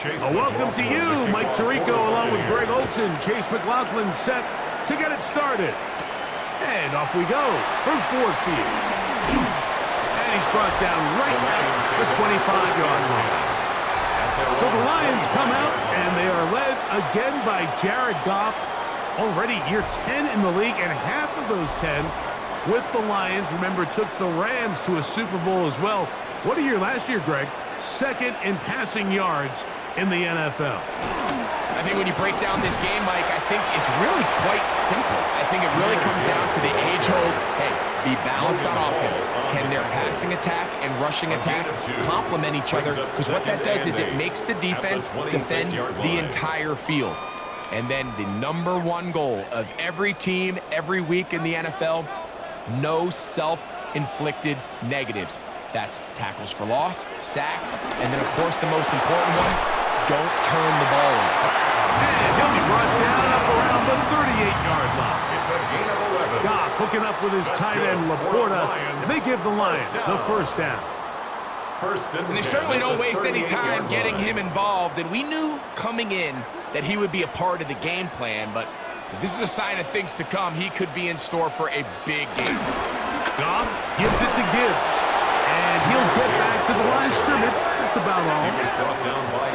Welcome to you, Mike Tirico, along with Greg Olson. Chase McLaughlin set to get it started. And off we go from Ford Field. And he's brought down right at the 25-yard line. So the Lions come out, and they are led again by Jared Goff. Already year 10 in the league, and half of those 10 with the Lions. Remember, took the Rams to a Super Bowl as well. What a year last year, Greg. Second in passing yards in the NFL. I think when you break down this game, Mike, I think it's really quite simple. I think it really comes down to the age-old, hey, be balanced on offense. Can their passing attack and rushing attack complement each other? Because what that does is it makes the defense defend the entire field. And then the #1 goal of every team, every week in the NFL, no self-inflicted negatives. That's tackles for loss, sacks, and then, of course, the most important one, don't turn the ball over. And he'll be brought down up around the 38-yard line. It's a gain of 11. Goff hooking up with his tight end, Laporta, and they give the Lions a first down. And they certainly don't waste any time getting him involved, and we knew coming in that he would be a part of the game plan, but this is a sign of things to come. He could be in store for a big game. Goff gives it to Gibbs. And he'll get back to the line of scrimmage. That's about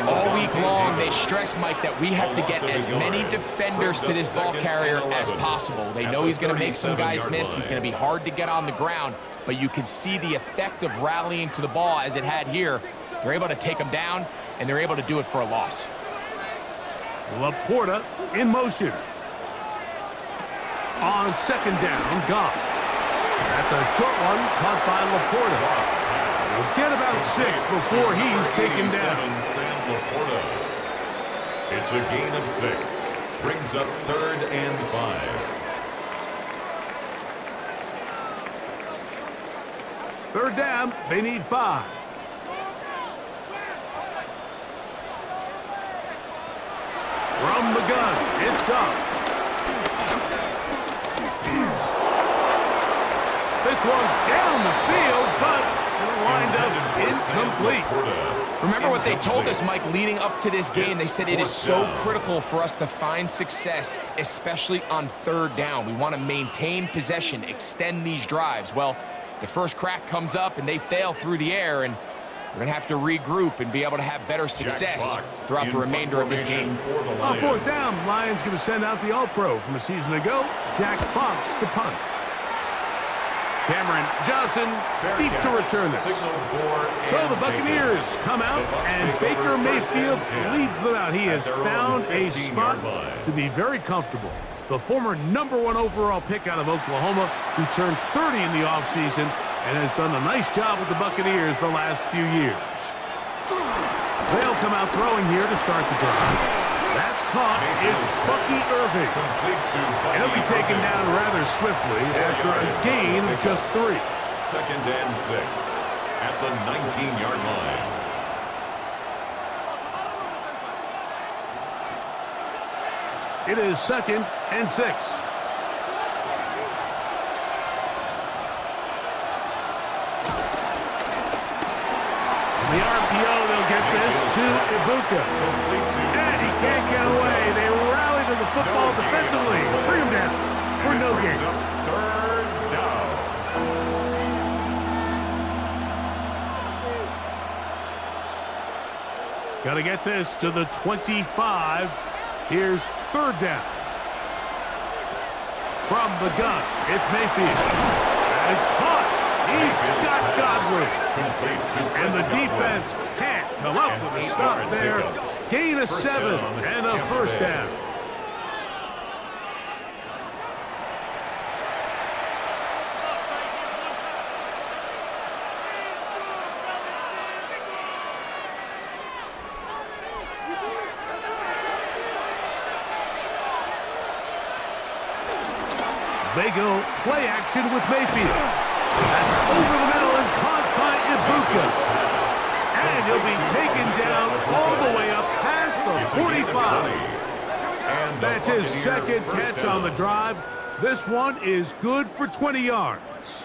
all. All week long, they stress, Mike, that we have to get as many defenders to this ball carrier as possible. They know he's going to make some guys miss. He's going to be hard to get on the ground. But you can see the effect of rallying to the ball as it had here. They're able to take him down, and they're able to do it for a loss. Laporta in motion. On second down, Goff. That's a short one caught by Laporta. He'll get about 6 before he's taken down. It's a gain of 6. Brings up 3rd and 5. 3rd down, they need 5. From the gun, it's Goff. This one down the field, but it'll wind up incomplete. Remember what they told us, Mike, leading up to this game. They said it is so critical for us to find success, especially on 3rd down. We want to maintain possession, extend these drives. Well, the first crack comes up, and they fail through the air, and we're going to have to regroup and be able to have better success throughout the remainder of this game. On 4th down, Lions going to send out the All-Pro from a season ago, Jack Fox, to punt. Cameron Johnson deep to return this. So the Buccaneers come out, and Baker Mayfield leads them out. He has found a spot to be very comfortable. The former #1 overall pick out of Oklahoma, who turned 30 in the offseason and has done a nice job with the Buccaneers the last few years. They'll come out throwing here to start the drive. That's caught. It's Bucky Irving. And he'll be taken down rather swiftly after a gain of just 3. 2nd and 6 at the 19-yard line. It is 2nd and 6. On the RPO, they'll get this to Ibuka. And he can't get away. They rally to the football defensively. Bring him down for no gain. 3rd down. Got to get this to the 25. Here's 3rd down. From the gun, it's Mayfield. That is caught. He got Godwin. And the defense can't come up with a stop there. Gain of 7 and a first down. They go play action with Mayfield. That's over the middle and caught by Ibuka. And he'll be taken down all the way up past the 45. That's his 2nd catch on the drive. This one is good for 20 yards.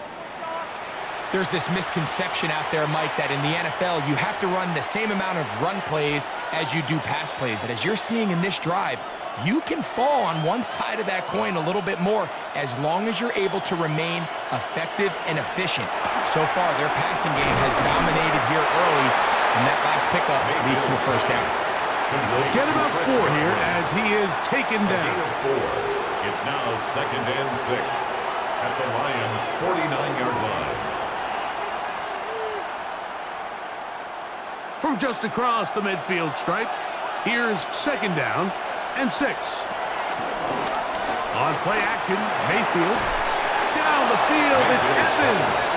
There's this misconception out there, Mike, that in the NFL, you have to run the same amount of run plays as you do pass plays. And as you're seeing in this drive, you can fall on one side of that coin a little bit more as long as you're able to remain effective and efficient. So far, their passing game has dominated here early, and that last pickup leads to a first down. They'll get about 4 here as he is taken down. It's now 2nd and 6 at the Lions' 49-yard line. From just across the midfield stripe, here's 2nd down and 6. On play action, Mayfield. Down the field, it's Evans.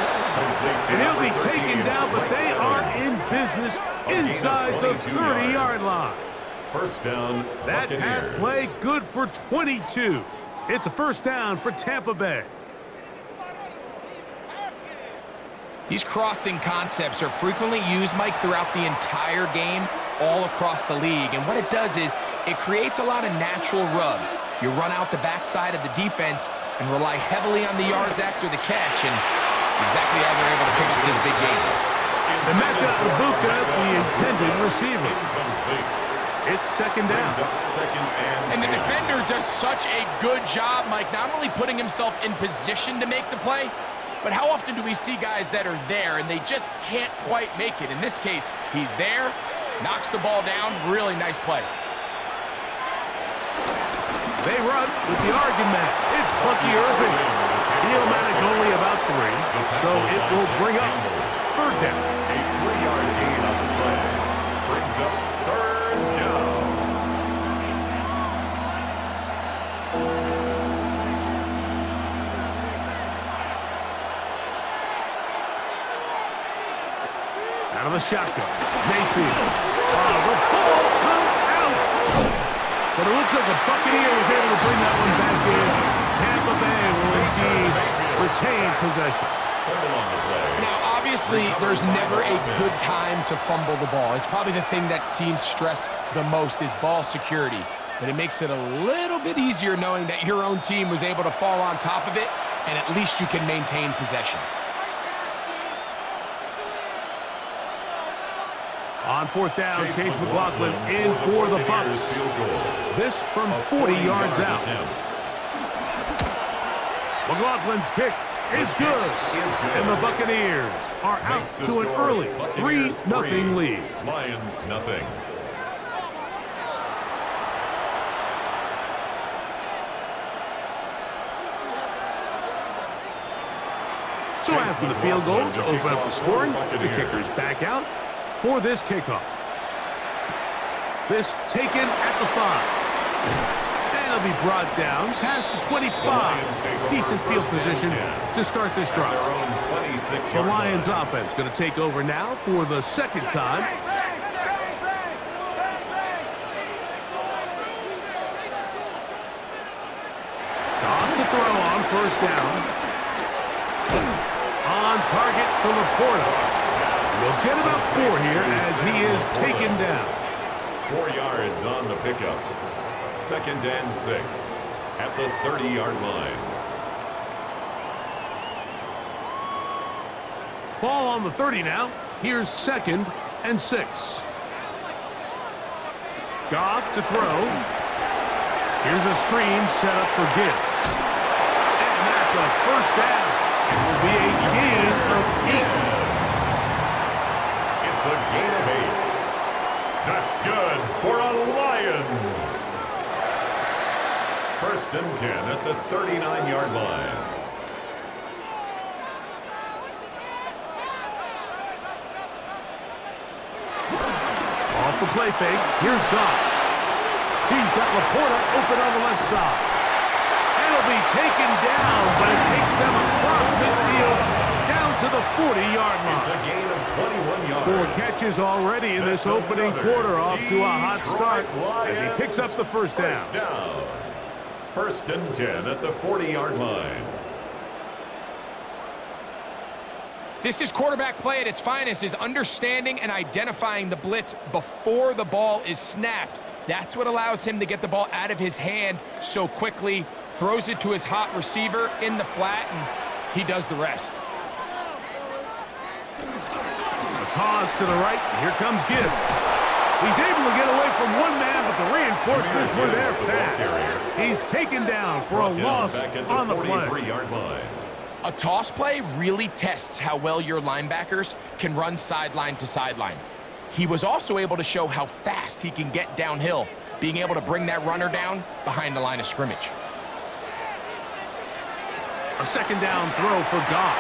And he'll be taken down, but they are in business inside the 30-yard line. First down, That pass play good for 22. It's a first down for Tampa Bay. These crossing concepts are frequently used, Mike, throughout the entire game, all across the league. And what it does is it creates a lot of natural rubs. You run out the backside of the defense and rely heavily on the yards after the catch, and exactly how they're able to pick up this big game. Emeka Ibuka, the intended receiver. It's 2nd down. And the defender does such a good job, Mike, not only putting himself in position to make the play, but how often do we see guys that are there and they just can't quite make it? In this case, he's there, knocks the ball down, really nice play. They run with the argument. It's Bucky Irving. He'll manage only about 3, so it will bring up 3rd down. A 3-yard gain on the play brings up 3rd down. Out of the shotgun, Mayfield. The ball comes out. But it looks like the Buccaneers was able to bring that one back in. Tampa Bay will indeed retain possession. Now, obviously, there's never a good time to fumble the ball. It's probably the thing that teams stress the most is ball security. But it makes it a little bit easier knowing that your own team was able to fall on top of it, and at least you can maintain possession. On 4th down, Chase McLaughlin in for the Bucs. This from 40 yards out. McLaughlin's kick is good. And the Buccaneers are out to an early 3-0 lead. Lions nothing. So after the field goal to open up the scoring, the kicker's back out for this kickoff. This taken at the 5. And it'll be brought down past the 25. Decent field position to start this drive. The Lions offense going to take over now for the 2nd time. Off to throw on 1st down. On target to Laporta. We'll get about 4 here as he is taken down. 4 yards on the pickup. 2nd and 6 at the 30-yard line. Ball on the 30 now. Here's 2nd and 6. Goff to throw. Here's a screen set up for Gibbs. And that's a first down. It will be a gain of 8. It's a gain of 8. That's good for a Lions. 1st and 10 at the 39-yard line. Off the play fake. Here's Goff. He's got Laporta open on the left side. And it'll be taken down, but it takes them across midfield down to the 40-yard line. It's a gain of 21 yards. 4 catches already in this opening quarter, off to a hot start as he picks up the first down. 1st and 10 at the 40-yard line. This is quarterback play at its finest, is understanding and identifying the blitz before the ball is snapped. That's what allows him to get the ball out of his hand so quickly, throws it to his hot receiver in the flat, and he does the rest. toss to the right. Here comes Gibbs. He's able to get away from one man, but the reinforcements were there fast. He's taken down for a loss on the play. A toss play really tests how well your linebackers can run sideline to sideline. He was also able to show how fast he can get downhill, being able to bring that runner down behind the line of scrimmage. A second down throw for Goff.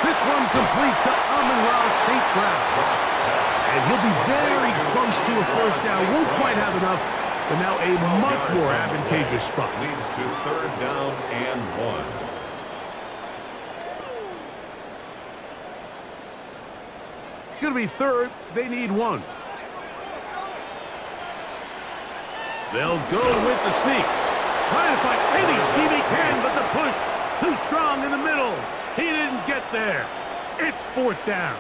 This one complete to Amon-Ra St. Brown. And he'll be very close to a first down. Won't quite have enough, but now a much more advantageous spot. Leads to 3rd down and 1. It's going to be 3rd. They need 1. They'll go with the sneak. Trying to find any seam he can, but the push too strong in the middle. He didn't get there. It's 4th down.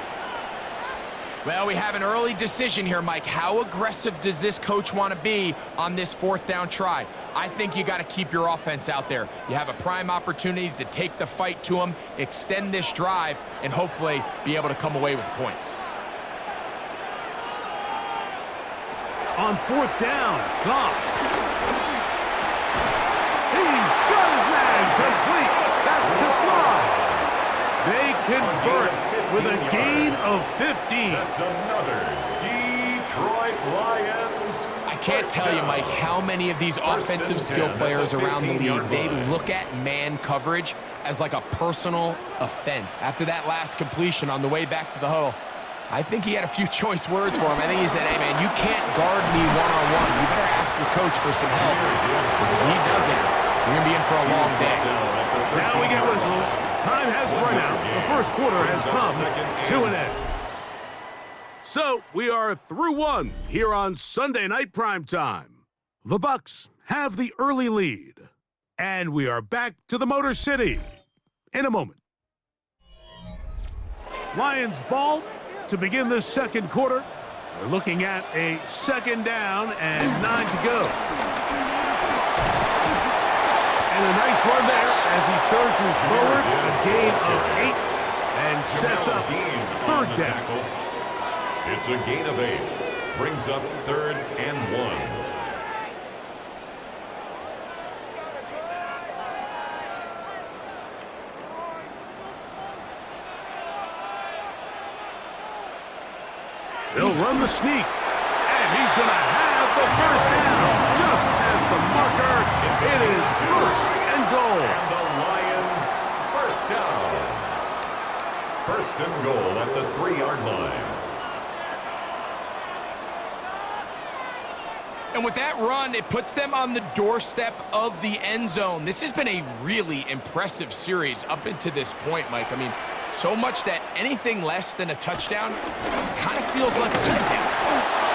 Well, we have an early decision here, Mike. How aggressive does this coach want to be on this 4th down try? I think you got to keep your offense out there. You have a prime opportunity to take the fight to them, extend this drive, and hopefully be able to come away with points. On 4th down, Goff. He's got his man complete. That's to slide. They convert with a gain of 15. That's another Detroit Lions. I can't tell you, Mike, how many of these offensive skill players around the league, they look at man coverage as like a personal offense. After that last completion on the way back to the huddle, I think he had a few choice words for him. I think he said, hey, man, you can't guard me one-on-one. You better ask your coach for some help. Because if he doesn't, you're going to be in for a long day. Now we get whistles. Time has run out. The first quarter has come to an end. So we are through 1 here on Sunday Night Primetime. The Bucs have the early lead. And we are back to the Motor City in a moment. Lions ball to begin this second quarter. We're looking at a 2nd down and 9 to go. And a nice run there as he surges forward, a gain of 8, and sets up 3rd down. It's a gain of 8. Brings up 3rd and 1. They'll run the sneak, and he's going to have the first down. Just as the marker, it is 1st and goal. And the Lions first down. 1st and goal at the 3-yard line. And with that run, it puts them on the doorstep of the end zone. This has been a really impressive series up into this point, Mike. I mean, so much that anything less than a touchdown kind of feels like a letdown.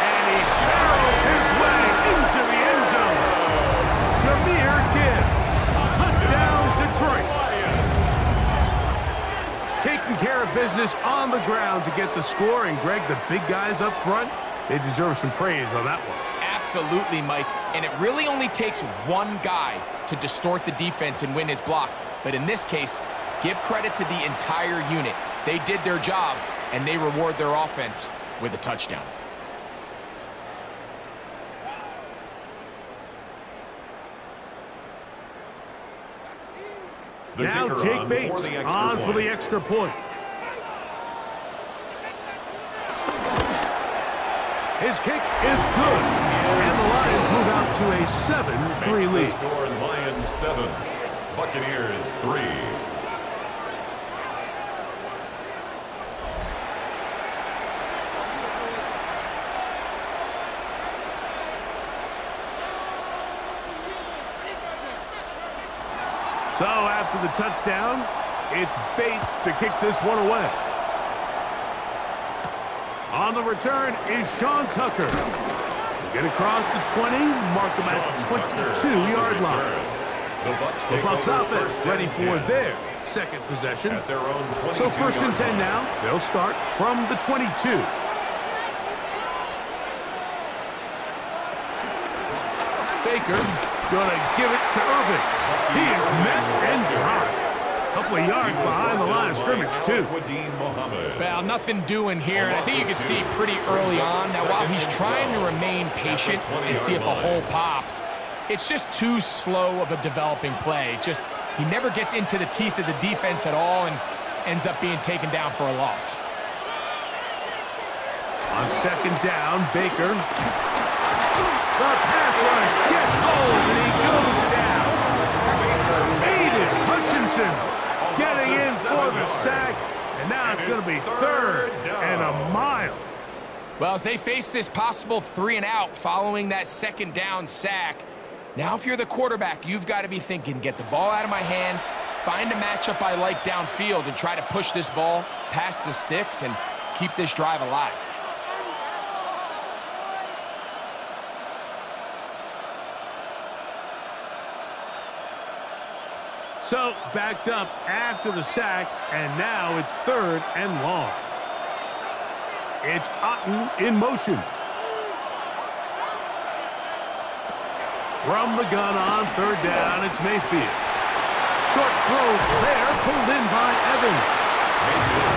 And he barrels his way into the end zone. Jahmyr Gibbs, touchdown Detroit. Taking care of business on the ground to get the score. And Greg, the big guys up front, they deserve some praise on that one. Absolutely, Mike. And it really only takes one guy to distort the defense and win his block. But in this case, give credit to the entire unit. They did their job, and they reward their offense with a touchdown. Now Jake Bates on for the extra point. His kick is good, and the Lions move out to a 7-3 lead. Score Lions 7, Buccaneers 3. So after the touchdown, it's Bates to kick this one away. On the return is Sean Tucker. Get across the 20, mark him at the 22-yard line. The Bucs offense ready for their second possession. At their own 22-yard So 1st and 10 now. They'll start from the 22. Baker gonna give it to Irving. He is met and dropped. A couple couple of yards behind the line of scrimmage, too. Well, nothing doing here, and I think you can see pretty early on. Now, while he's trying to remain patient and see if a hole pops, it's just too slow of a developing play. He never gets into the teeth of the defense at all and ends up being taken down for a loss. On second down, Baker. The pass rush gets hold, and he goes down. Aiden Hutchinson getting in for the sack, and now it's going to be third and a mile. Well, as they face this possible 3-and-out following that second down sack, now if you're the quarterback, you've got to be thinking, get the ball out of my hand, find a matchup I like downfield, and try to push this ball past the sticks and keep this drive alive. So, backed up after the sack, and now it's third and long. It's Otten in motion. From the gun on third down, it's Mayfield. Short throw there, pulled in by Evans.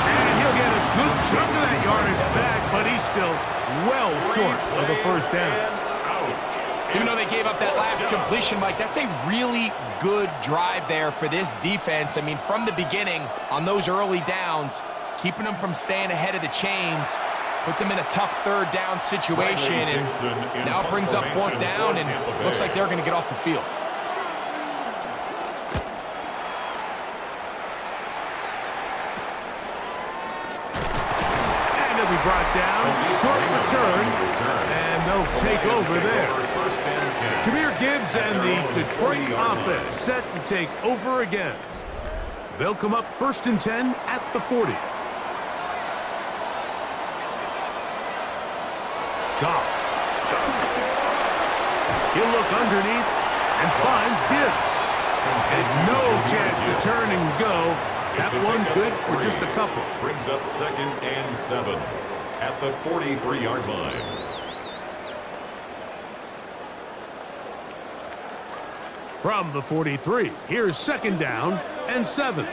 And he'll get a good chunk of that yardage back, but he's still well short of the first down. Even though they gave up that last completion, Mike, that's a really good drive there for this defense. I mean, from the beginning, on those early downs, keeping them from staying ahead of the chains, put them in a tough third down situation, and now it brings up fourth down, and looks like they're going to get off the field. And he'll be brought down, short return, and they'll take over there. Jahmyr Gibbs and the Detroit offense set to take over again. They'll come up 1st and 10 at the 40. Goff. He'll look underneath and finds Gibbs. And no chance to turn and go. That one good for just a couple. Brings up 2nd and 7 at the 43-yard line. From the 43, here's 2nd down and 7.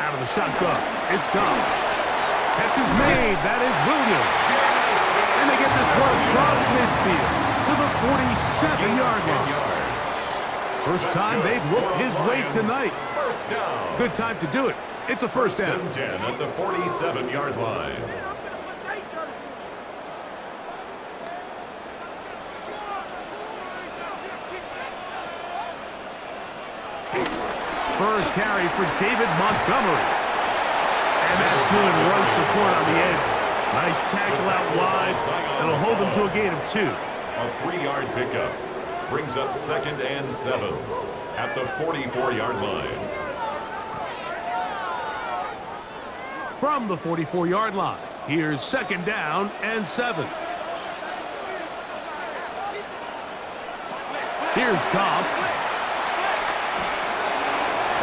Out of the shotgun, it's Goff. Catch is made, that is Williams. And they get this one across midfield to the 47-yard line. First time they've looked his way tonight. First down. Good time to do it. It's a first down. 10 at the 47-yard line. First carry for David Montgomery. And that's good run support on the edge. Nice tackle out wide. That'll hold them to a gain of 2. A 3-yard pickup. Brings up 2nd and 7 at the 44-yard line. From the 44-yard line, here's 2nd down and 7. Here's Goff.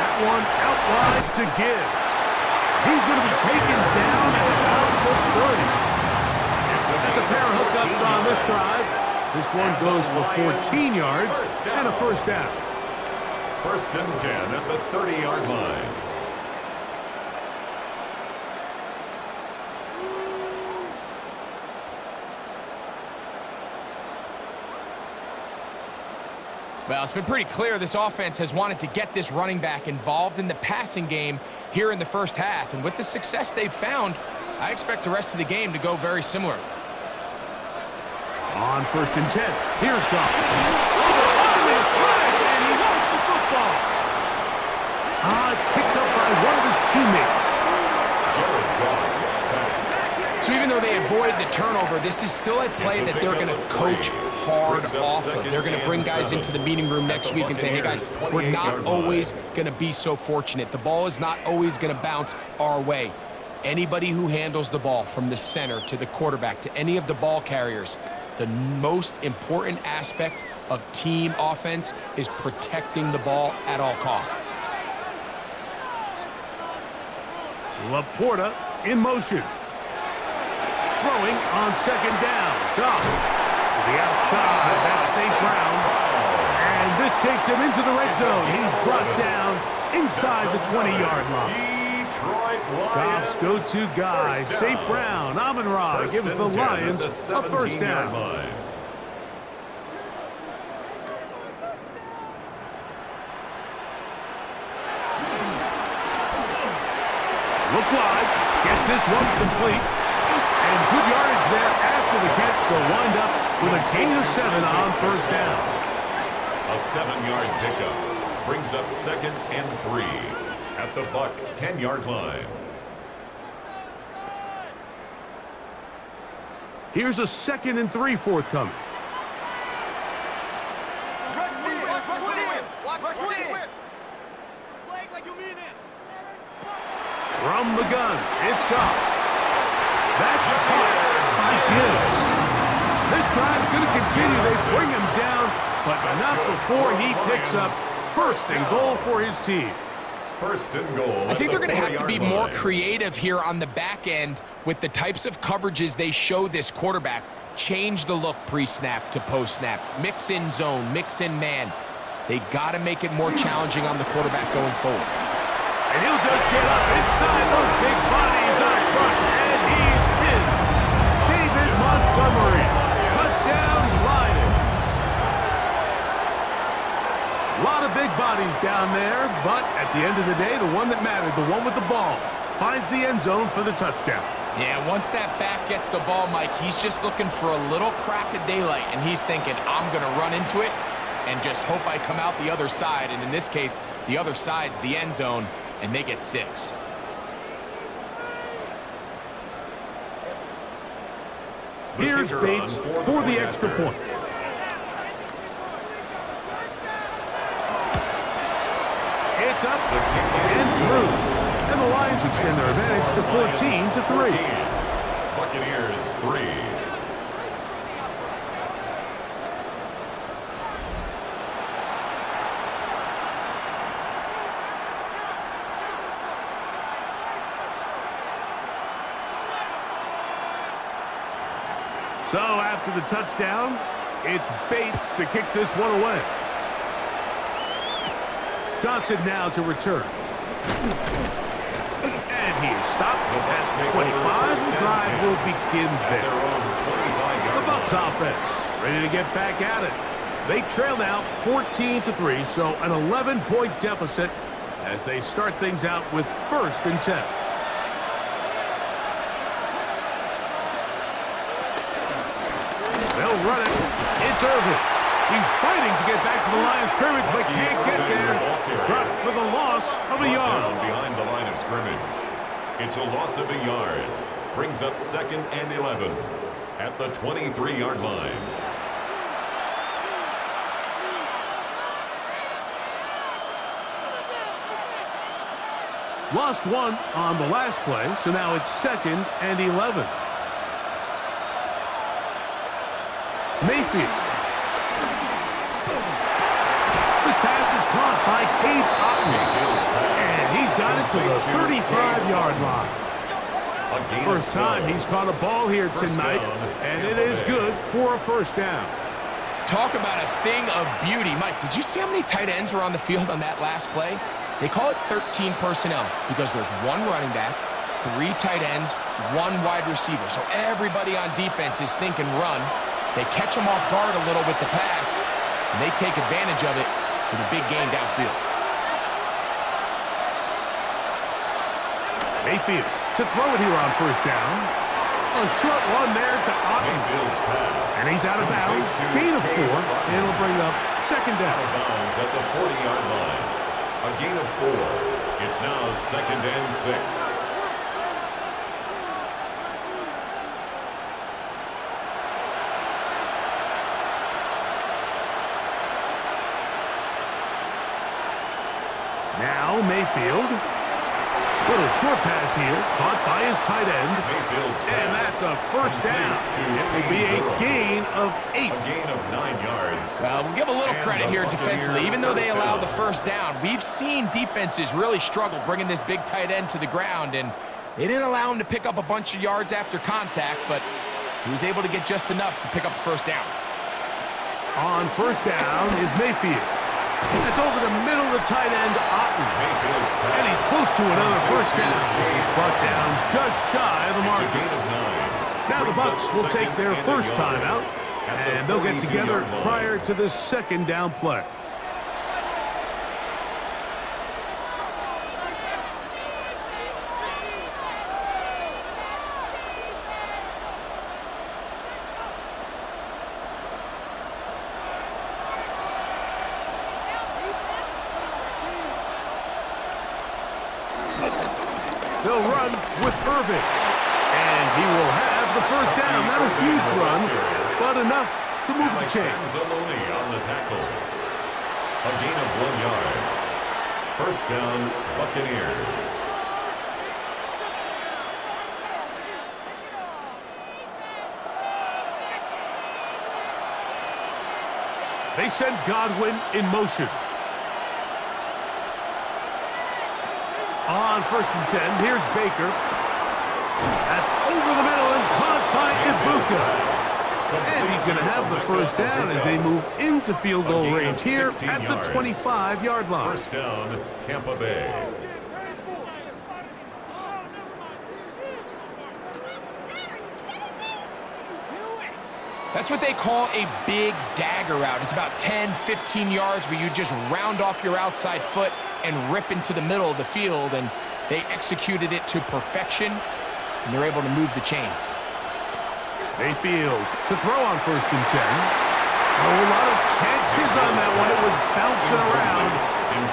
That one out wide to Gibbs. He's going to be taken down at about the 30. That's a pair of hookups on this drive. This one goes for 14 yards and a first down. 1st and 10 at the 30-yard line. Well, it's been pretty clear this offense has wanted to get this running back involved in the passing game here in the first half. And with the success they've found, I expect the rest of the game to go very similar. On 1st and 10, here's Goff. Oh, a flash, and he lost the football. It's picked up by one of his teammates. Jared Goff, sack. So even though they avoided the turnover, this is still a play that they're going to coach hard off of. They're going to bring guys into the meeting room next week and say, hey guys, we're not always going to be so fortunate. The ball is not always going to bounce our way. Anybody who handles the ball from the center to the quarterback to any of the ball carriers, the most important aspect of team offense is protecting the ball at all costs. Laporta in motion. Throwing on 2nd down. Goff to the outside. That's St. Brown. And this takes Gets him into the red zone. He's brought down inside the 20-yard line. Goff's go-to guy, St. Brown, Amon-Ra, gives the Lions a first down. Look wide, get this one complete, and good yardage there after the catch. They'll wind up with a gain of 7 on first down. A 7-yard pickup brings up 2nd and 3 at the Bucs' 10-yard line. Here's a 2nd and 3 forthcoming. From the gun, it's Goff. That's caught by Gibbs. This drive's going to continue. They bring him down, but not before he picks up 1st and goal for his team. 1st and goal. I think they're going to have to be more creative here on the back end with the types of coverages they show this quarterback. Change the look pre-snap to post-snap. Mix in zone, mix in man. They got to make it more challenging on the quarterback going forward. And he'll just get up inside those big bodies up front, and he's in. David Montgomery. Touchdown, Lions. A lot of big bodies down there, but at the end of the day, the one that mattered, the one with the ball, finds the end zone for the touchdown. Yeah, once that back gets the ball, Mike, he's just looking for a little crack of daylight, and he's thinking, I'm going to run into it and just hope I come out the other side. And in this case, the other side's the end zone, and they get 6. Here's Bates for the extra point. It's up and through. And the Lions extend their advantage to 14-3. Buccaneers 3. So after the touchdown, it's Bates to kick this one away. Johnson now to return. And he is stopped at the 25. The drive will begin there. The Bucs offense ready to get back at it. They trail now 14-3, so an 11-point deficit as they start things out with 1st and 10. They'll run it. It's Irvin. He's fighting to get back to the line of scrimmage, but can't get there. Dropped for the loss of a yard. Behind the line of scrimmage. It's a loss of a yard. Brings up 2nd and 11 at the 23-yard line. Lost 1 on the last play, so now it's 2nd and 11. Mayfield. This pass is caught by Cade Otton. And he's got it to the 35-yard line. First time he's caught a ball here tonight, and it is good for a first down. Talk about a thing of beauty. Mike, did you see how many tight ends were on the field on that last play? They call it 13 personnel because there's 1 running back, 3 tight ends, 1 wide receiver. So everybody on defense is thinking run. They catch them off guard a little with the pass, and they take advantage of it with a big gain downfield. Mayfield to throw it here on first down. A short one there to Otton. And he's out of bounds. Gain of 4. It'll bring up 2nd down. Bounds at the 40-yard line. A gain of 4. It's now 2nd and 6. Now Mayfield. Little short pass here, caught by his tight end. And that's a first down. It will be a gain of 8. A gain of 9 yards. Well, we'll give a little credit here defensively. Even though they allowed the first down, we've seen defenses really struggle bringing this big tight end to the ground, and they didn't allow him to pick up a bunch of yards after contact, but he was able to get just enough to pick up the first down. On first down is Mayfield. That's over the middle of the tight end, Otten. And he's close to another first down. He's brought down just shy of the mark. Now the Bucs will take their first timeout, and they'll get together prior to the second down play. They'll run with Irving, and he will have the first down. Not a huge run, but enough to move the chains. On the tackle. A gain of 1 yard. First down, Buccaneers. They send Godwin in motion. On 1st and 10, here's Baker. That's over the middle and caught by Ibuka. And he's going to have the first down as they move into field goal range here at the 25-yard line. First down, Tampa Bay. That's what they call a big dagger route. It's about 10, 15 yards where you just round off your outside foot and rip into the middle of the field, and they executed it to perfection, and they're able to move the chains. Mayfield to throw on 1st and 10. Oh, a lot of chances on that one. It was bouncing around,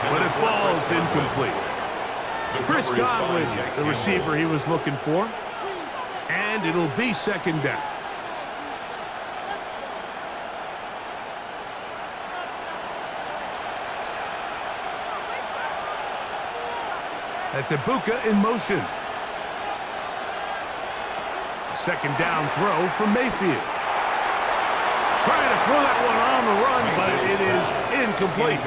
but it falls incomplete. Chris Godwin, the receiver he was looking for, and it'll be 2nd down. That's Ibuka in motion. 2nd down throw from Mayfield. Trying to throw that one on the run, but it is incomplete.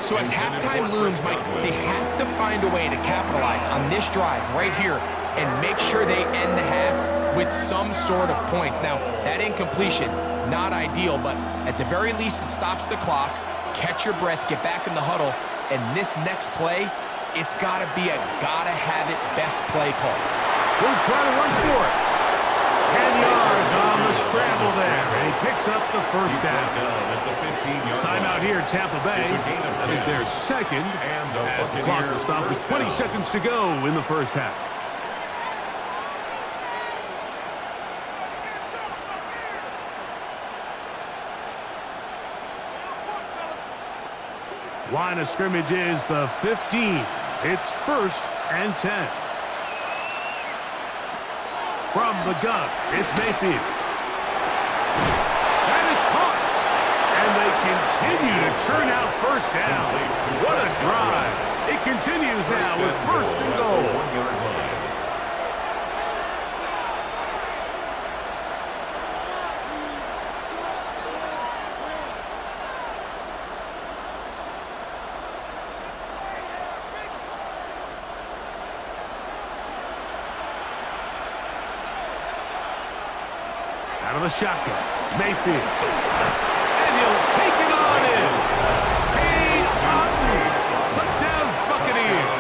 So as halftime looms, Mike, they have to find a way to capitalize on this drive right here and make sure they end the half with some sort of points. Now, that incompletion, not ideal, but at the very least it stops the clock. Catch your breath, get back in the huddle, and this next play, it's got to be a gotta-have-it best play call. We'll try to run for it. 10 yards on the scramble there. And he picks up the first down. Timeout here, Tampa Bay. That is their second. As the clock will stop with 20 seconds to go in the first half. Line of scrimmage is the 15. It's 1st and 10. From the gun, it's Mayfield. That is caught. And they continue to churn out first down. What a drive. It continues now with 1st and goal. Out of the shotgun, Mayfield. And he'll take it on in. Cade Otton. Touchdown, Buccaneers.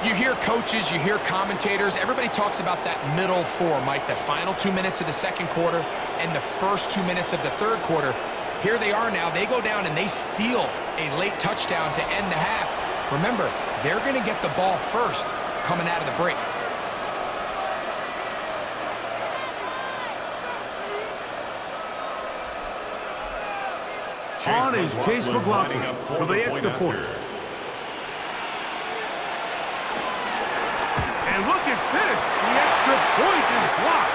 You hear coaches, you hear commentators, everybody talks about that middle four, Mike, the final 2 minutes of the second quarter and the first 2 minutes of the third quarter. Here they are now. They go down and they steal a late touchdown to end the half. Remember, they're going to get the ball first coming out of the break. On is Chase McLaughlin for the extra point. And look at this. The extra point is blocked.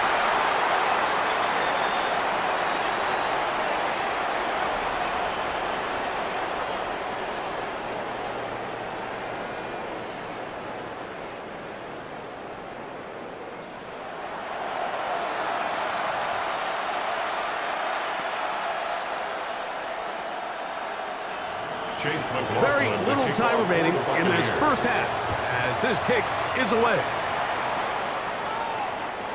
Very little time remaining in this first half as this kick is away.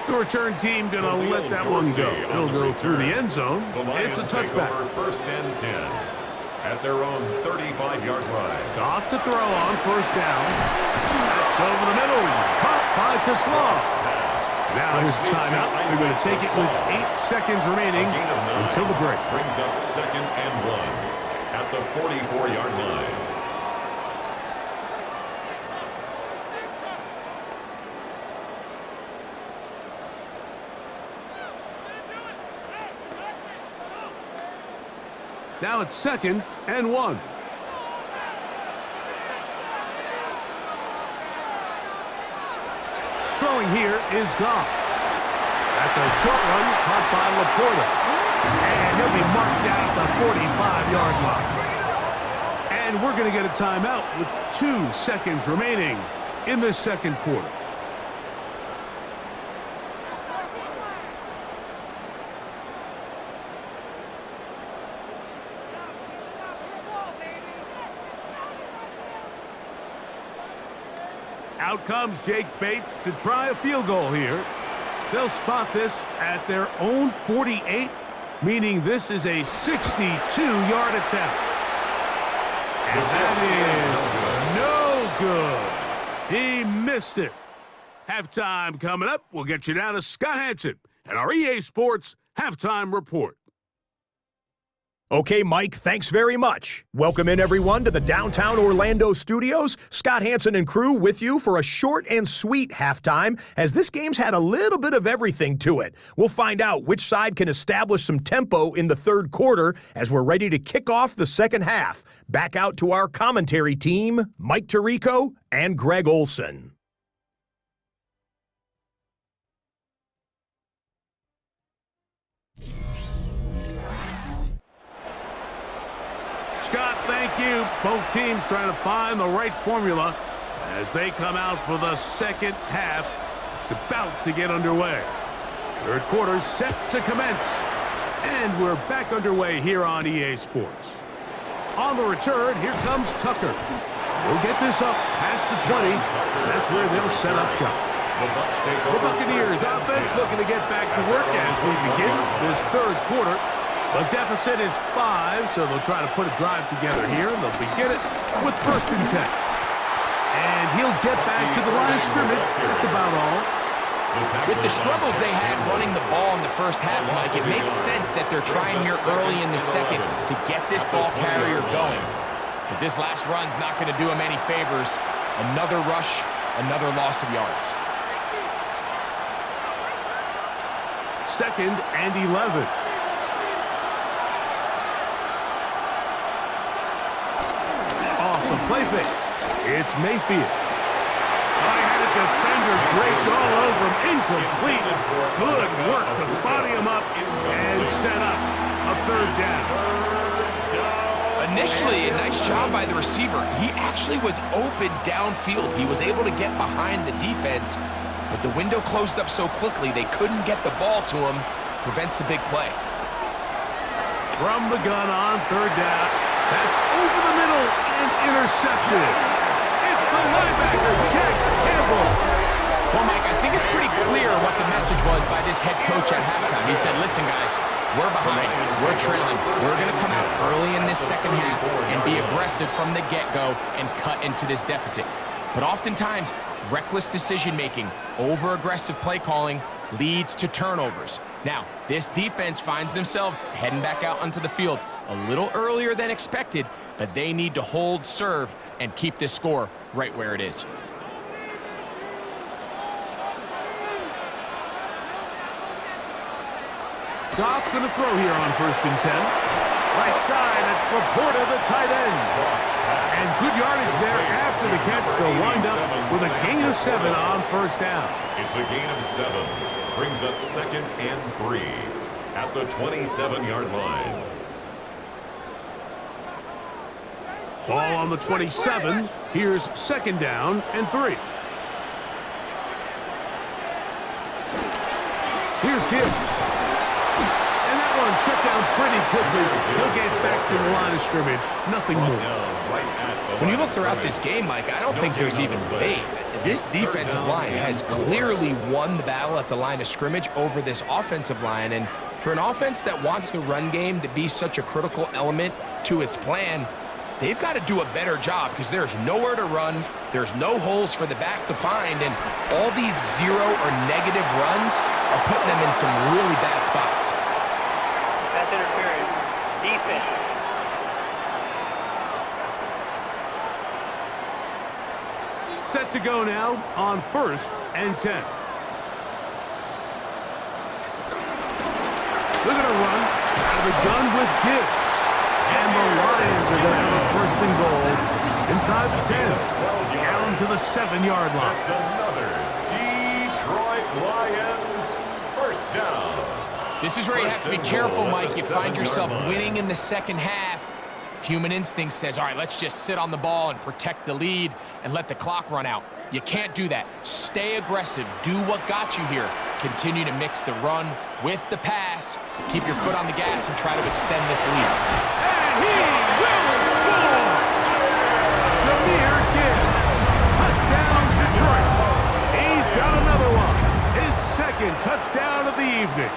The return team going to let that one go. It'll go through the end zone. It's a touchback. First and 10 at their own 35-yard line. Goff to throw on first down. That's over the middle. Caught by Tesla. Now his timeout. They're going to take it with 8 seconds remaining until the break. Brings up second and 1 at the 44-yard line. Now it's second and 1. Throwing here is Goff. That's a short run caught by Laporta. And he'll be marked down at the 45-yard line. And we're going to get a timeout with 2 seconds remaining in the second quarter. Out comes Jake Bates to try a field goal here. They'll spot this at their own 48, meaning this is a 62-yard attempt. And that is no good. He missed it. Halftime coming up. We'll get you down to Scott Hanson and our EA Sports Halftime Report. Okay, Mike, thanks very much. Welcome in, everyone, to the downtown Orlando studios. Scott Hanson and crew with you for a short and sweet halftime, as this game's had a little bit of everything to it. We'll find out which side can establish some tempo in the third quarter as we're ready to kick off the second half. Back out to our commentary team, Mike Tirico and Greg Olson. Scott, thank you. Both teams trying to find the right formula as they come out for the second half. It's about to get underway. Third quarter set to commence. And we're back underway here on EA Sports. On the return, here comes Tucker. He'll get this up past the 20. That's where they'll set up shop. The Buccaneers offense looking to get back to work as we begin this third quarter. The deficit is 5, so they'll try to put a drive together here. They'll begin it with first and 10. And he'll get back to the line of scrimmage. That's about all. With the struggles they had running the ball in the first half, Mike, it makes sense that they're trying here early in the second to get this ball carrier going. But this last run's not going to do him any favors. Another rush, another loss of yards. Second and 11. Play fake. It's Mayfield. I had a defender draped all over him. Incomplete. Good work to body him up and set up a third down. Initially, a nice job by the receiver. He actually was open downfield. He was able to get behind the defense, but the window closed up so quickly they couldn't get the ball to him. Prevents the big play. From the gun on third down. That's over the middle and intercepted. It's the linebacker, Jack Campbell. Well, Mike, I think it's pretty clear what the message was by this head coach at halftime. He said, listen, guys, we're behind. We're trailing. We're going to come out early in this second half and be aggressive from the get-go and cut into this deficit. But oftentimes, reckless decision-making, over-aggressive play calling leads to turnovers. Now, this defense finds themselves heading back out onto the field a little earlier than expected, but they need to hold serve and keep this score right where it is. Goff going to throw here on first and 10. Right side, it's Laporta, the tight end. And good yardage there after the catch. They'll wind up with a gain of 7 on first down. It's a gain of 7. Brings up second and 3 at the 27-yard line. Ball on the 27. Here's second down and 3. Here's Gibbs. And that one shut down pretty quickly. He'll get back to to the line of scrimmage, nothing more. When you look throughout this game, Mike, I don't think there's even debate. This defensive line has clearly won the battle at the line of scrimmage over this offensive line, and for an offense that wants the run game to be such a critical element to its plan, they've got to do a better job because there's nowhere to run, there's no holes for the back to find, and all these zero or negative runs are putting them in some really bad spots. Pass interference, defense. Set to go now on 1st and 10. They're going to run out of the gun with Gibbs. And the Lions are going to have a 1st and goal inside the 10, down to the 7-yard line. That's another Detroit Lions 1st down. This is where you have to be careful, Mike. You find yourself winning in the second half. Human instinct says, all right, let's just sit on the ball and protect the lead and let the clock run out. You can't do that. Stay aggressive. Do what got you here. Continue to mix the run with the pass. Keep your foot on the gas and try to extend this lead. And he will score! Jameer Gibbs. Touchdown, Detroit. He's got another one. His 2nd touchdown of the evening.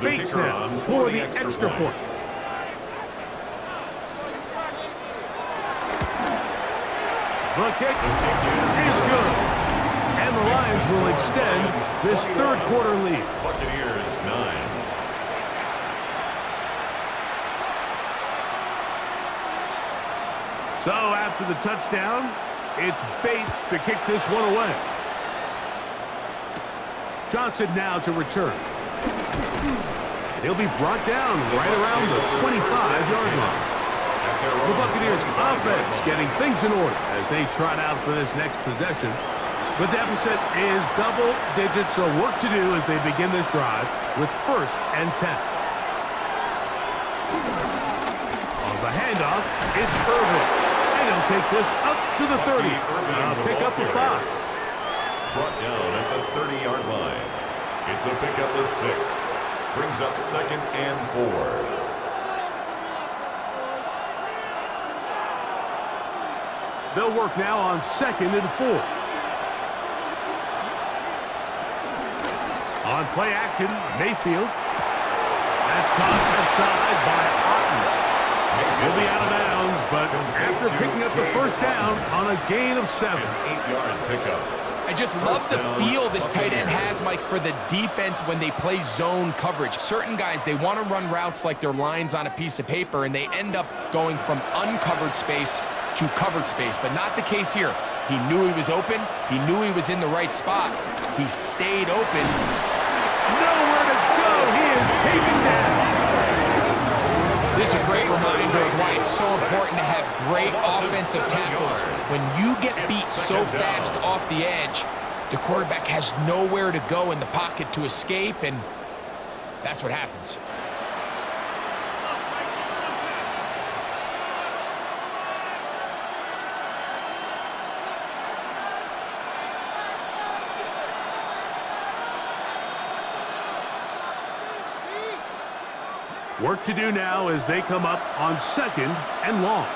Bates now for the extra point. The kick is good. And the Lions will extend this 3rd quarter lead. Buccaneers 9. So after the touchdown, it's Bates to kick this one away. Johnson now to return. He'll be brought down right around the 25-yard line. The Buccaneers offense getting things in order as they trot out for this next possession. The deficit is double digits, so work to do as they begin this drive with 1st and 10. On the handoff, it's Irvin. And he'll take this up to the 30. Pick up a 5. Brought down at the 30-yard line. It's a pickup of 6. Brings up 2nd and 4. They'll work now on 2nd and 4. On play action, Mayfield. That's caught aside by Otten. He'll be out of bounds, but after picking up the 1st down on a gain of 7. An 8-yard pickup. I just love the feel this tight end has, Mike, for the defense when they play zone coverage. Certain guys, they want to run routes like they're lines on a piece of paper, and they end up going from uncovered space to covered space, but not the case here. He knew he was open. He knew he was in the right spot. He stayed open. Nowhere to go. He is taken down. This is a great reminder of why it's so important to have great offensive tackles. When you get beat so fast off the edge, the quarterback has nowhere to go in the pocket to escape, and that's what happens. Work to do now as they come up on 2nd and long.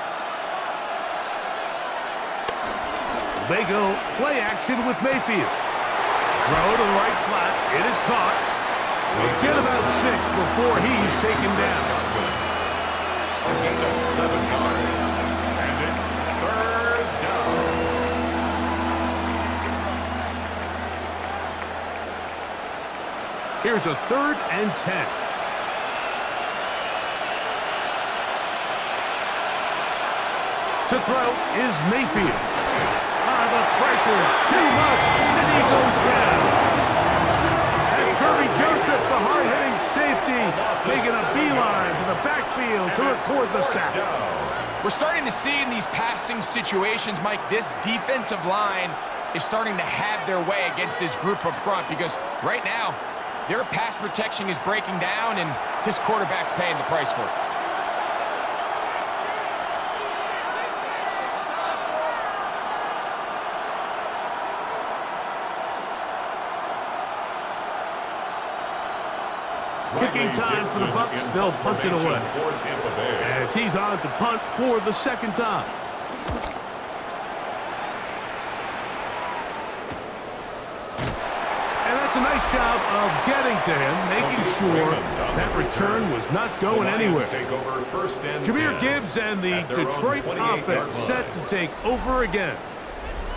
They go play action with Mayfield. Throw to the right flat. It is caught. They'll get about 6 before he's taken down. A gain of 7 yards. And it's 3rd down. Here's a 3rd and 10. To throw is Mayfield. The pressure, too much, and he goes down. That's Kirby Joseph, the hard-hitting safety, making a beeline to the backfield to record the sack. We're starting to see in these passing situations, Mike, this defensive line is starting to have their way against this group up front, because right now, their pass protection is breaking down, and his quarterback's paying the price for it. Kicking time for the Bucs. They'll punch it away as he's on to punt for the second time. And that's a nice job of getting to him, making sure that return was not going anywhere. Jahmyr Gibbs and the Detroit offense set to take over again.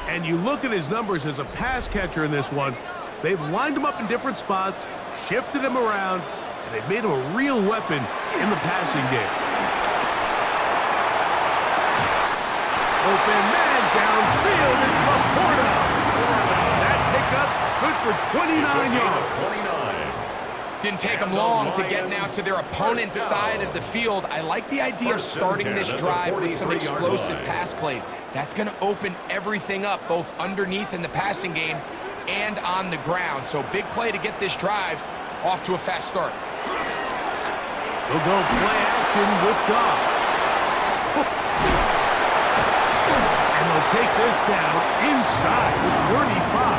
And you look at his numbers as a pass catcher in this one. They've lined him up in different spots, shifted him around, and they've made him a real weapon in the passing game. Open man downfield, it's Laporta. That pickup, good for 29 yards. Didn't take them long to get now to their opponent's side of the field. I like the idea of starting this drive with some explosive pass plays. That's going to open everything up, both underneath in the passing game and on the ground. So big play to get this drive off to a fast start. We'll go play action with Goff. And they'll take this down inside the 35.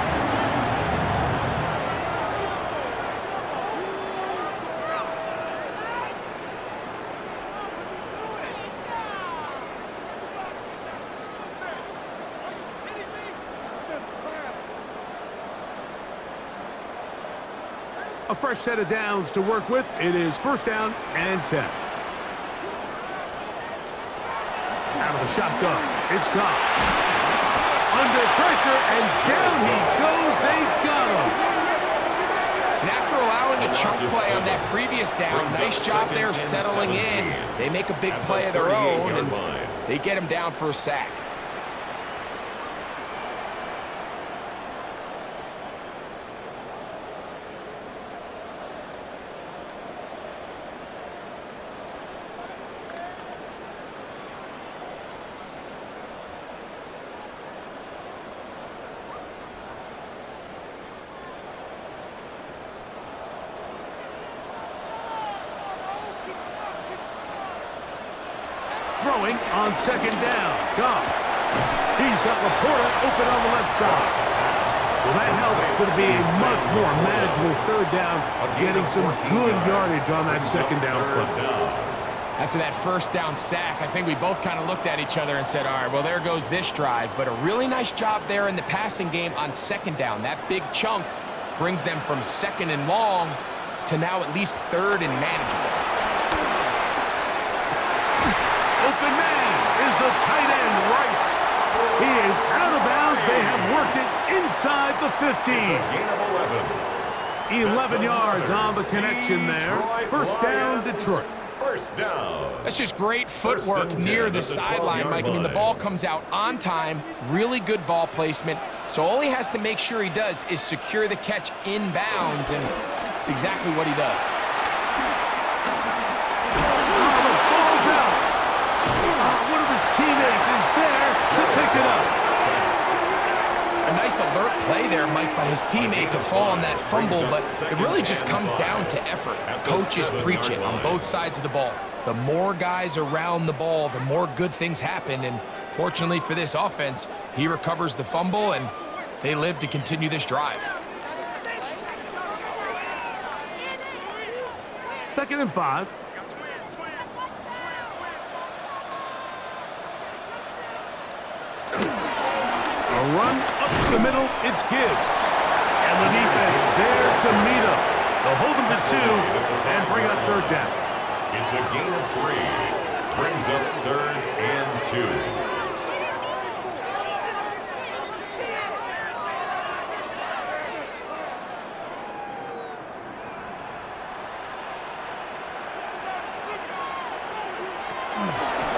A fresh set of downs to work with. It is first down and 10. Out of the shotgun, it's Goff. Under pressure, and down he goes. They got him. And after allowing a chunk play on that previous down, nice job there settling in. They make a big play of their own, and they get him down for a sack. Throwing on second down. Goff. He's got Laporta open on the left side. Well, that helps. It's going to be a much more manageable third down, getting some good yardage on that second down play. After that first down sack, I think we both kind of looked at each other and said, all right, well, there goes this drive. But a really nice job there in the passing game on second down. That big chunk brings them from second and long to now at least third and manageable. Open man is the tight end right. He is out of bounds. They have worked it inside the 15. 11 yards on the connection there. First down, Detroit. First down. That's just great footwork near the sideline, Mike. I mean, the ball comes out on time, really good ball placement. So all he has to make sure he does is secure the catch inbounds, and it's exactly what he does. One of his teammates is there to pick it up. A nice alert play there, Mike, by his teammate to fall on that fumble, but it really just comes down to effort. Coaches preach it on both sides of the ball. The more guys around the ball, the more good things happen, and fortunately for this offense, he recovers the fumble, and they live to continue this drive. 2nd and 5. A run up the middle, it's Gibbs. And the defense there to meet him. They'll hold him to 2 and bring up third down. It's a gain of 3. Brings up 3rd and 2.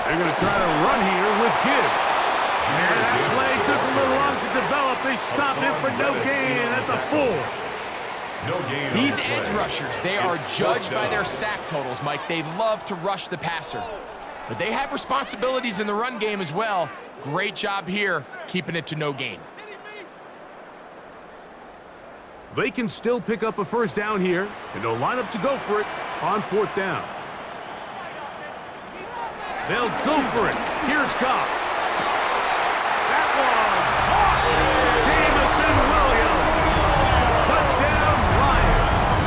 They're going to try to run here with Gibbs. And that play took a little long to develop. They stopped him for no gain at the 4. These edge rushers, they are judged by their sack totals, Mike. They love to rush the passer. But they have responsibilities in the run game as well. Great job here, keeping it to no gain. They can still pick up a first down here, and they'll line up to go for it on fourth down. They'll go for it. Here's Goff. That one caught. Jamison Williams. Touchdown, Lions.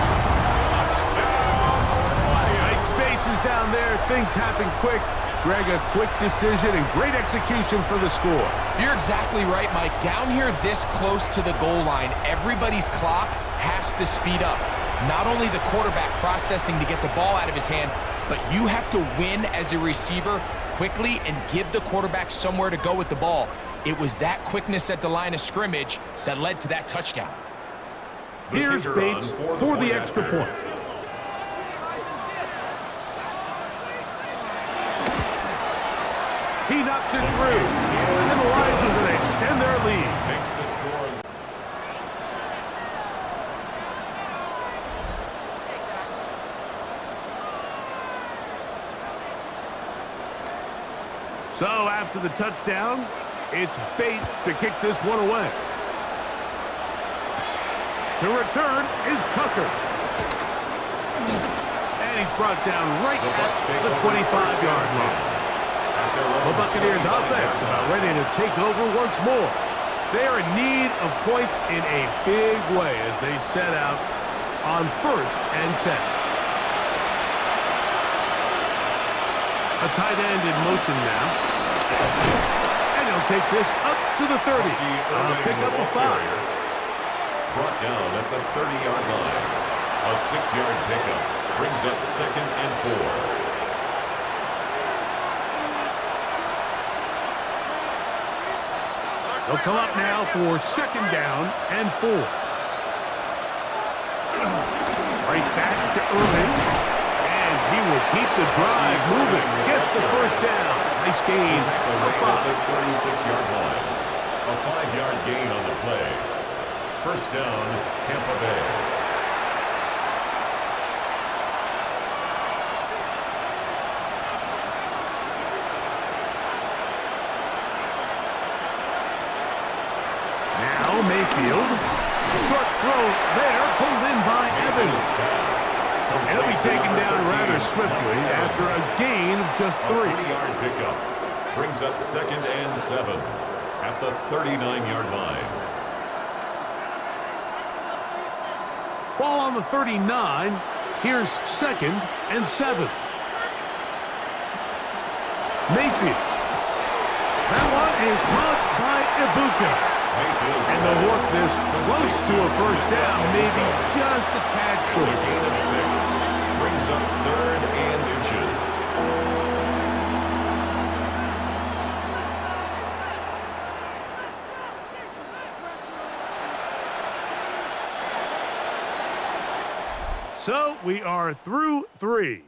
Tight spaces down there. Things happen quick. Greg, a quick decision and great execution for the score. You're exactly right, Mike. Down here this close to the goal line, everybody's clock has to speed up. Not only the quarterback processing to get the ball out of his hand, but you have to win as a receiver quickly and give the quarterback somewhere to go with the ball. It was that quickness at the line of scrimmage that led to that touchdown. Here's Bates for the extra point. He knocks it through, and the Lions are going to extend their lead. Makes the score. So after the touchdown, it's Bates to kick this one away. To return is Tucker. And he's brought down right at the 25-yard line. The Buccaneers offense about ready to take over once more. They are in need of points in a big way as they set out on 1st and 10. A tight end in motion now. And he'll take this up to the 30. Pick up a 5. Brought down at the 30-yard line. A 6-yard pickup brings up 2nd and 4. They'll come up now for 2nd down and 4. Right back to Irvin. And he will keep the drive moving. Gets the first down. Nice gain of 5. The 36-yard line. A 5-yard gain on the play. First down, Tampa Bay. Mayfield. Short throw there, pulled in by Evans. He'll be taken down rather swiftly after a gain of just 3. 30-yard pickup brings up 2nd and 7 at the 39-yard line. Ball on the 39. Here's 2nd and 7. Mayfield. That one is caught by Ibuka. And they'll work this close to a first down, maybe just a tad short. It's a gain of 6. Brings up 3rd and inches. So we are through 3.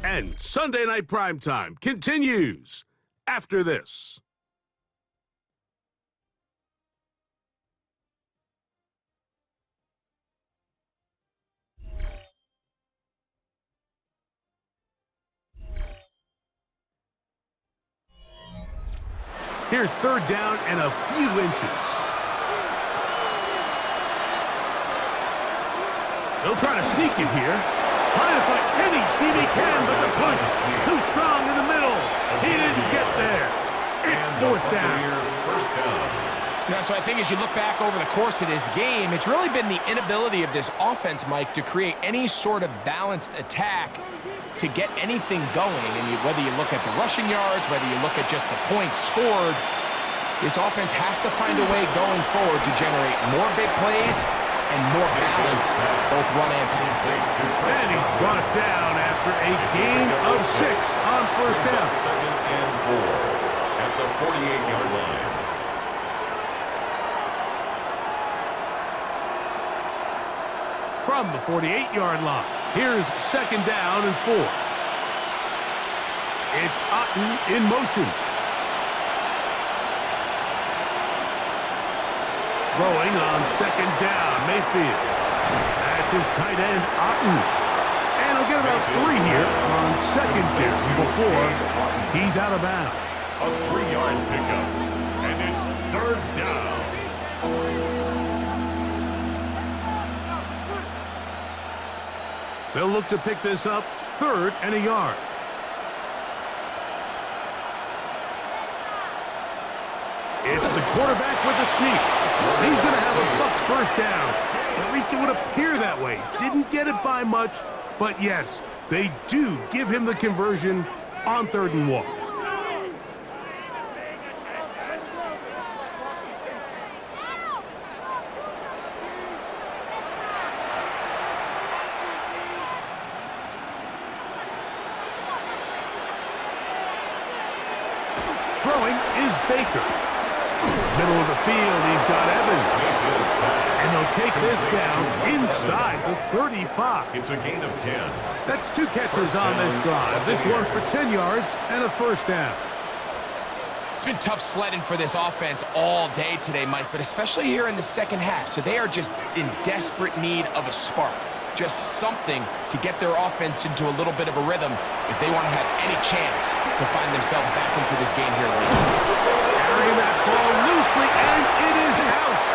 And Sunday Night Primetime continues after this. Here's 3rd down and a few inches. They'll try to sneak it here. Trying to find any seam he can, but the push too strong in the middle. He didn't get there. It's 4th down. First down. Now, so I think as you look back over the course of this game, it's really been the inability of this offense, Mike, to create any sort of balanced attack to get anything going. And whether you look at the rushing yards, whether you look at just the points scored, this offense has to find a way going forward to generate more big plays and more balance, both run and pass. And he's brought down after a gain of 6 on first down. 2nd and 4 at the 48-yard line. From the 48-yard line, here's 2nd down and 4. It's Otten in motion. Throwing on 2nd down, Mayfield. That's his tight end, Otten. And he'll get about 3 here on 2nd down before he's out of bounds. A 3-yard pickup, and it's 3rd down. They'll look to pick this up, 3rd and a yard. It's the quarterback with the sneak. He's going to have a Bucs first down. At least it would appear that way. Didn't get it by much, but yes, they do give him the conversion on 3rd and 1. Throwing is Baker. Middle of the field, he's got Evans. And they'll take this down inside the 35. It's a gain of 10. That's 2 catches on this drive. This one for 10 yards and a first down. It's been tough sledding for this offense all day today, Mike, but especially here in the second half. So they are just in desperate need of a spark. Just something to get their offense into a little bit of a rhythm if they want to have any chance to find themselves back into this game here late. Carrying that ball loosely, and it is out.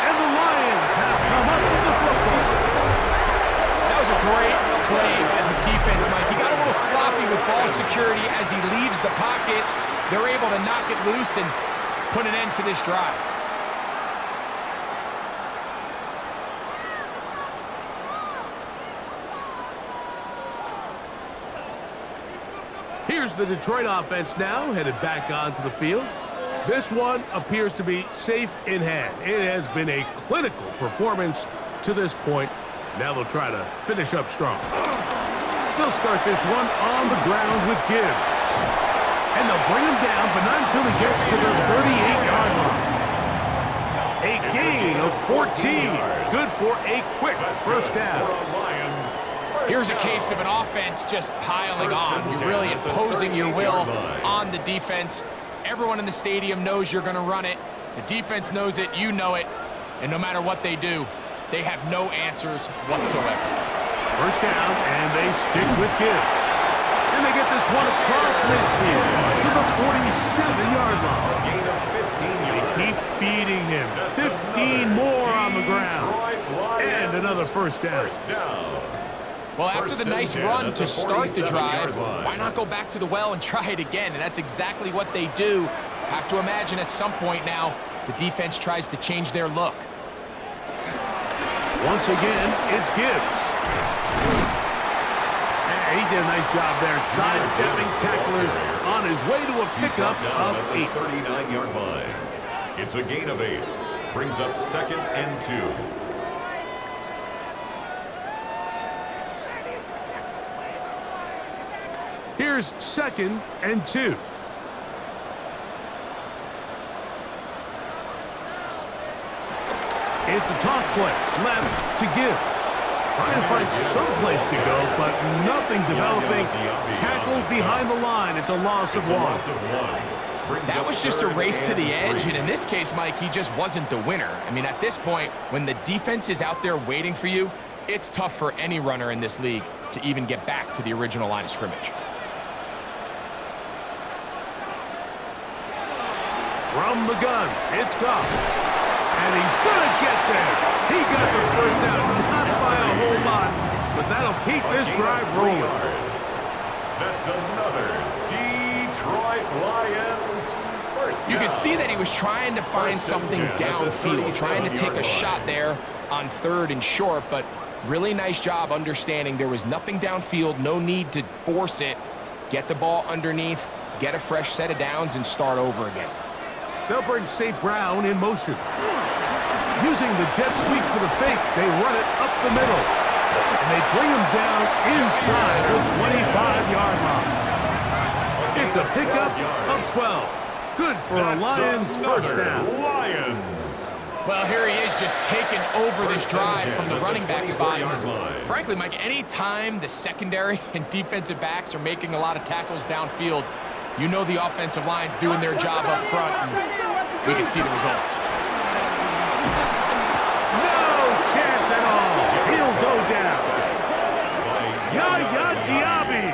And the Lions have come up with the football. That was a great play at the defense, Mike. He got a little sloppy with ball security as he leaves the pocket. They're able to knock it loose and put an end to this drive. Here's the Detroit offense now, headed back onto the field. This one appears to be safe in hand. It has been a clinical performance to this point. Now they'll try to finish up strong. They'll start this one on the ground with Gibbs. And they'll bring him down, but not until he gets to the 38-yard line. A gain of 14. Good for a quick first down. Here's a case of an offense just piling on. You're really imposing your will on the defense. Everyone in the stadium knows you're going to run it. The defense knows it, you know it. And no matter what they do, they have no answers whatsoever. First down, and they stick with Gibbs. And they get this one across midfield to the 47-yard line. They keep feeding him. 15 more on the ground. And another first down. Well, after the nice run to start the drive, why not go back to the well and try it again? And that's exactly what they do. Have to imagine at some point now, the defense tries to change their look. Once again, it's Gibbs. And he did a nice job there, sidestepping tacklers on his way to a pickup of 8. 39-yard line. It's a gain of 8. Brings up 2nd and 2. Here's 2nd and 2. It's a toss play left to Gibbs. Trying to find some place to go, but nothing developing. Tackled behind the line. It's a loss of 1. That was just a race to the edge, and in this case, Mike, he just wasn't the winner. I mean, at this point, when the defense is out there waiting for you, it's tough for any runner in this league to even get back to the original line of scrimmage. From the gun, it's Goff. And he's going to get there. He got the first down, not by a whole lot, but that'll keep this drive rolling. That's another Detroit Lions first down. You can see that he was trying to find something downfield, trying to take a shot there on 3rd and short, but really nice job understanding there was nothing downfield, no need to force it. Get the ball underneath, get a fresh set of downs, and start over again. They'll bring St. Brown in motion. Using the jet sweep for the fake, they run it up the middle. And they bring him down inside the 25-yard line. It's a pickup of 12. Good for a Lions first down. Lions. Well, here he is just taking over this drive from the running back spot. Frankly, Mike, any time the secondary and defensive backs are making a lot of tackles downfield, you know the offensive line's doing their job up front, and we can see the results. No chance at all. He'll go down. Yaya Diaby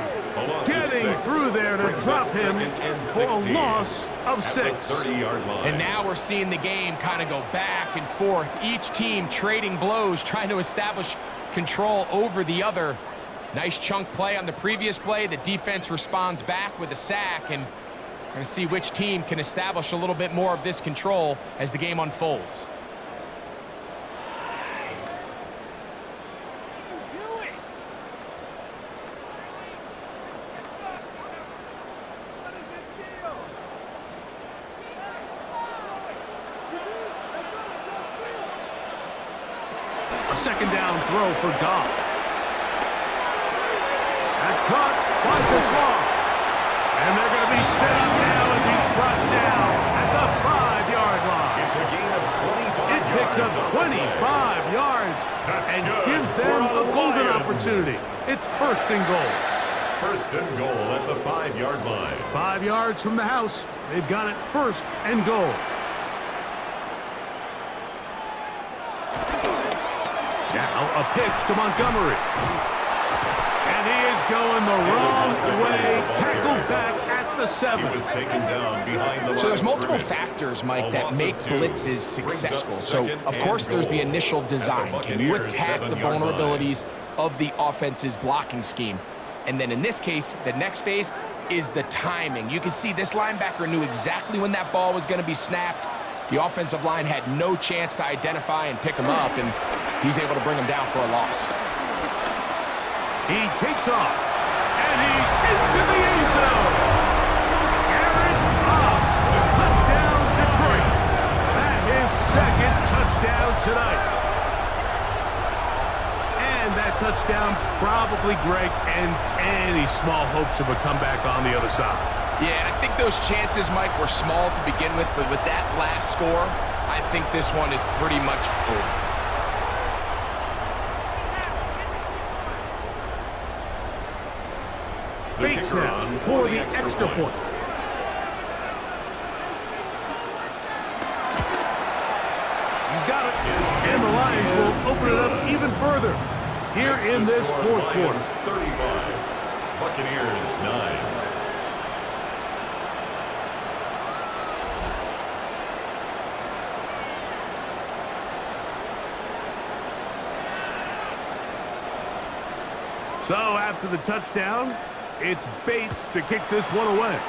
getting through there to drop him for a loss of 6. And now we're seeing the game kind of go back and forth. Each team trading blows, trying to establish control over the other. Nice chunk play on the previous play. The defense responds back with a sack, and we're going to see which team can establish a little bit more of this control as the game unfolds. A second down throw for Goff. That's caught by Tesla. And they're going to be set up now as he's brought down at the 5-yard line. It's a gain of 25 It picks up 25 yards and gives them a golden opportunity. It's first and goal. First and goal at the 5-yard line. 5 yards from the house. They've got it first and goal. Now a pitch to Montgomery. And he is going the wrong way. Tackled back at the 7. He was taken down behind the So there's line of multiple scrimmage. factors, Mike, A that loss make of 2 blitzes brings successful. up So, second of course, and there's the goal initial at the design. Can you Buccaneers' attack the 7-yard line. vulnerabilities of the offense's blocking scheme? And then in this case, the next phase is the timing. You can see this linebacker knew exactly when that ball was going to be snapped. The offensive line had no chance to identify and pick him up, and he's able to bring him down for a loss. He takes off, and he's into the end zone. Aaron Hobbs, touchdown Detroit. That his second touchdown tonight. And that touchdown probably, Greg, ends any small hopes of a comeback on the other side. Yeah, and I think those chances, Mike, were small to begin with, but with that last score, I think this one is pretty much over. Bates now for the extra point. He's got it. And the Lions will open it up even further here in this fourth quarter. 35. Buccaneers 9. So after the touchdown, it's Bates to kick this one away.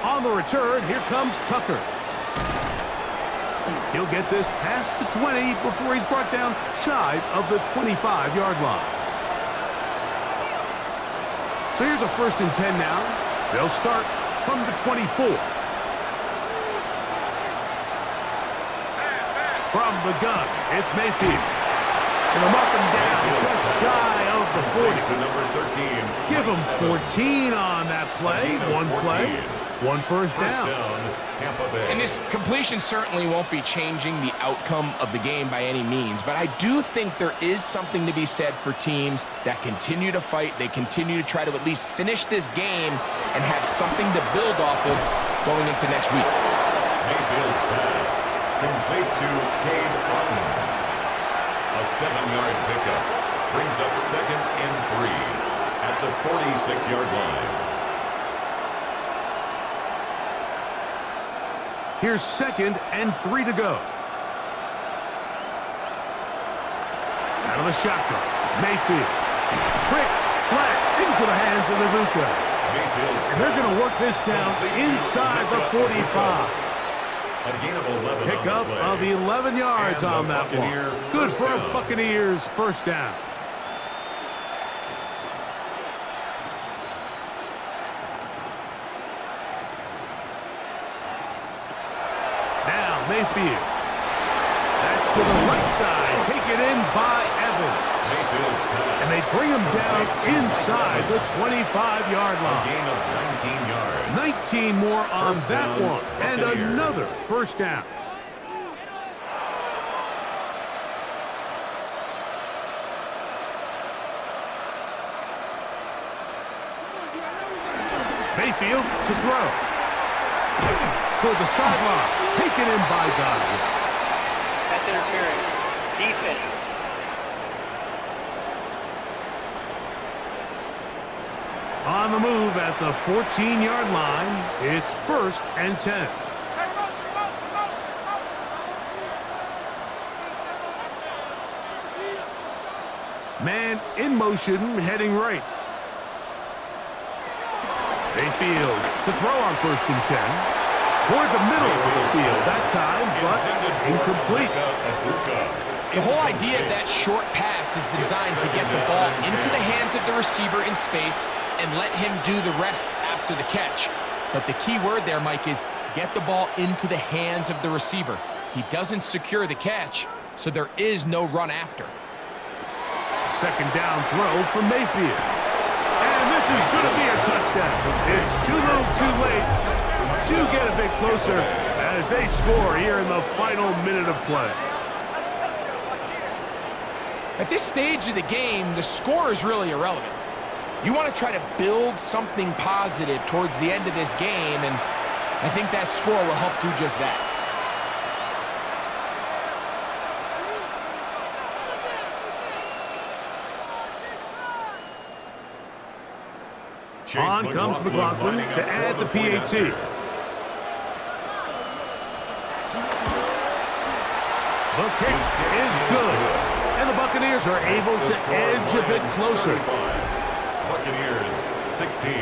On the return, here comes Tucker. He'll get this past the 20 before he's brought down shy of the 25-yard line. So here's a first and 10 now. They'll start from the 24. From the gun, it's Mayfield. And they'll mark him down just shy of the 40. To number 13. Give him 14 on that play. One play, one first down. Tampa Bay. And this completion certainly won't be changing the outcome of the game by any means, but I do think there is something to be said for teams that continue to fight. They continue to try to at least finish this game and have something to build off of going into next week. Mayfield's pass. Complete to Cade Otton. A 7-yard pickup brings up second and 3 at the 46-yard line. Here's second and 3 to go. Out of the shotgun, Mayfield. Quick slant into the hands of Ibuka. And they're going to work this down inside the 45. A gain of 11 Pickup of 11 yards on that one. Good for a Buccaneers first down. Now Mayfield. That's to the right side. Taken in by Evans. And they bring him down inside the 25-yard line. A gain of 19 yards. 19 more on First that down, one. And Buccaneers. another first down. Mayfield to throw. Toward the sideline. Taken in by Godwin. Pass interference. Defense. On the move at the 14-yard line, it's first and 10. 1 Man in motion, heading right. Mayfield to throw on 1st and 10. Toward the middle of the field that time, but incomplete. The whole idea of that short pass is designed to get the ball into the hands of the receiver in space and let him do the rest after the catch. But the key word there, Mike, is get the ball into the hands of the receiver. He doesn't secure the catch, so there is no run after. 2nd down throw for Mayfield. And this is going to be a touchdown. It's too little too late. Do get a bit closer as they score here in the final minute of play. At this stage of the game, the score is really irrelevant. You want to try to build something positive towards the end of this game, and I think that score will help do just that. On comes McLaughlin to add the PAT. The kick is good, and the Buccaneers are able to edge a bit closer. Buccaneers 16.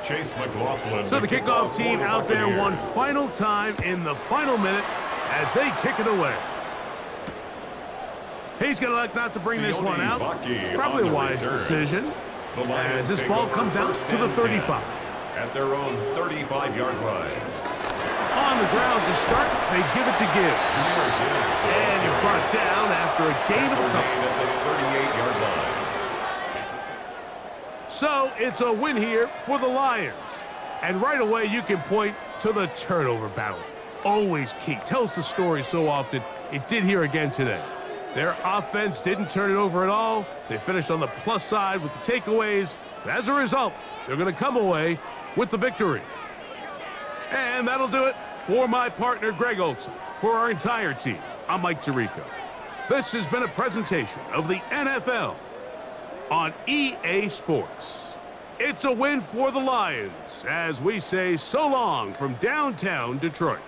Chase McLaughlin. So the kickoff team out there one final time in the final minute as they kick it away. He's going to elect not to bring this one out. Probably a wise decision. As this ball comes out to the 35. At their own 35-yard line. On the ground to start, they give it to Gibbs. And he's brought down after a gain of a couple. At the 38-yard line. So it's a win here for the Lions. And right away you can point to the turnover battle. Always key. Tells the story so often. It did here again today. Their offense didn't turn it over at all. They finished on the plus side with the takeaways. As a result, they're going to come away with the victory. And that'll do it for my partner, Greg Olson. For our entire team, I'm Mike Tirico. This has been a presentation of the NFL on EA Sports. It's a win for the Lions as we say so long from downtown Detroit.